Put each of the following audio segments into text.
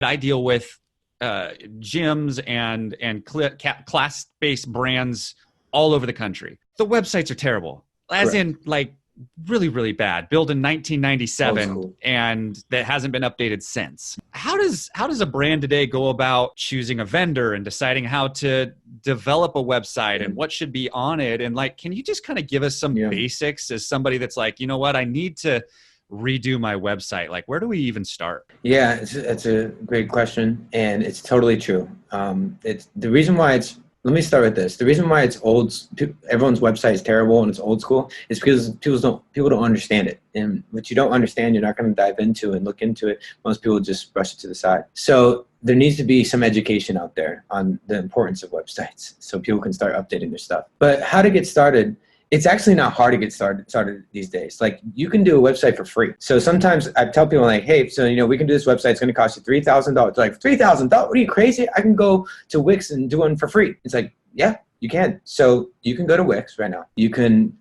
I deal with gyms and class-based brands all over the country. The websites are terrible, as Correct. in like really, really bad. Built in Old 1997, school. and that hasn't been updated since. How does a brand today go about choosing a vendor and deciding how to develop a website Yeah. and what should be on it? And like, can you just kind of give us some Yeah. basics as somebody that's like, you know what, I need to redo my website? Like, where do we even start? Yeah, it's a great question, and it's totally true. It's the reason why it's. Let me start with this. The reason why it's everyone's website is terrible and it's old school is because people don't understand it, and what you don't understand, you're not going to dive into and look into it. Most people just brush it to the side. So there needs to be some education out there on the importance of websites, so people can start updating their stuff. But how to get started? It's actually not hard to get started these days. Like, you can do a website for free. So sometimes I tell people like, hey, so we can do this website. It's going to cost you $3,000. Like, $3,000? What are you, crazy? I can go to Wix and do one for free. It's like, yeah, you can. So you can go to Wix right now. You can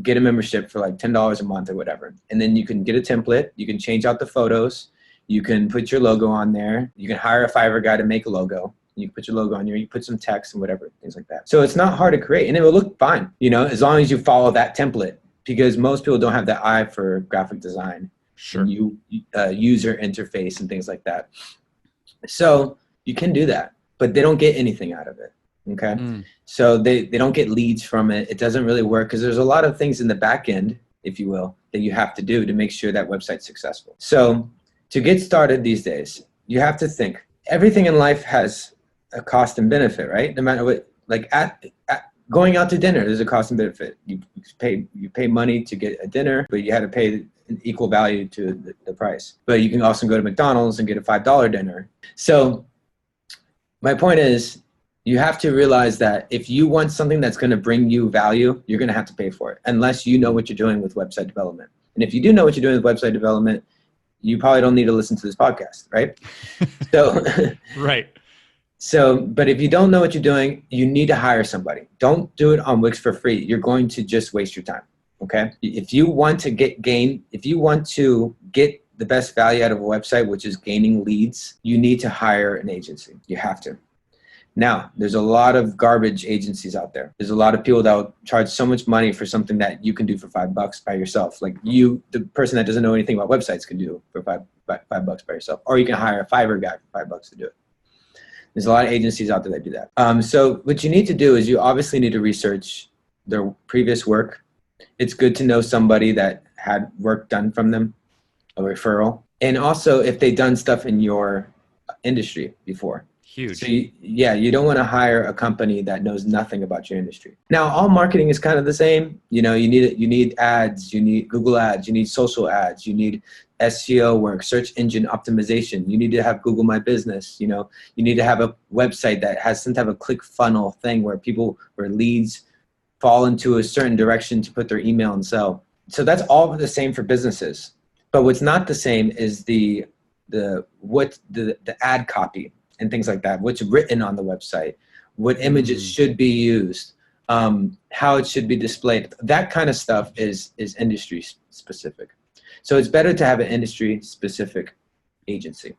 get a membership for like $10 a month or whatever, and then you can get a template. You can change out the photos. You can put your logo on there. You can hire a Fiverr guy to make a logo. You can put your logo on here, you put some text and whatever, things like that. So it's not hard to create, and it will look fine, as long as you follow that template, because most people don't have the eye for graphic design. Sure. And user interface and things like that. So you can do that, but they don't get anything out of it. Okay. So they don't get leads from it. It doesn't really work because there's a lot of things in the back end, if you will, that you have to do to make sure that website's successful. So to get started these days, you have to think everything in life has a cost and benefit, right? No matter what, like at going out to dinner, there's a cost and benefit. You pay money to get a dinner, but you had to pay an equal value to the price. But you can also go to McDonald's and get a $5 dinner. So my point is, you have to realize that if you want something that's going to bring you value, you're going to have to pay for it, unless you know what you're doing with website development. And if you do know what you're doing with website development, you probably don't need to listen to this podcast, right? So, right. So, but if you don't know what you're doing, you need to hire somebody. Don't do it on Wix for free. You're going to just waste your time. Okay. If you want to get the best value out of a website, which is gaining leads, you need to hire an agency. You have to. Now, there's a lot of garbage agencies out there. There's a lot of people that will charge so much money for something that you can do for $5 by yourself. Like the person that doesn't know anything about websites can do for $5 by yourself, or you can hire a Fiverr guy for $5 to do it. There's a lot of agencies out there that do that. So what you need to do is you obviously need to research their previous work. It's good to know somebody that had work done from them, a referral. And also if they've done stuff in your industry before. Huge. So you don't want to hire a company that knows nothing about your industry. Now, all marketing is kind of the same. You need ads, you need Google ads, you need social ads, you need SEO work, search engine optimization. You need to have Google My Business. You need to have a website that has some type of click funnel thing where leads fall into a certain direction to put their email and sell. So that's all the same for businesses. But what's not the same is the ad copy and things like that. What's written on the website, what images should be used, how it should be displayed. That kind of stuff is industry specific. So it's better to have an industry specific agency.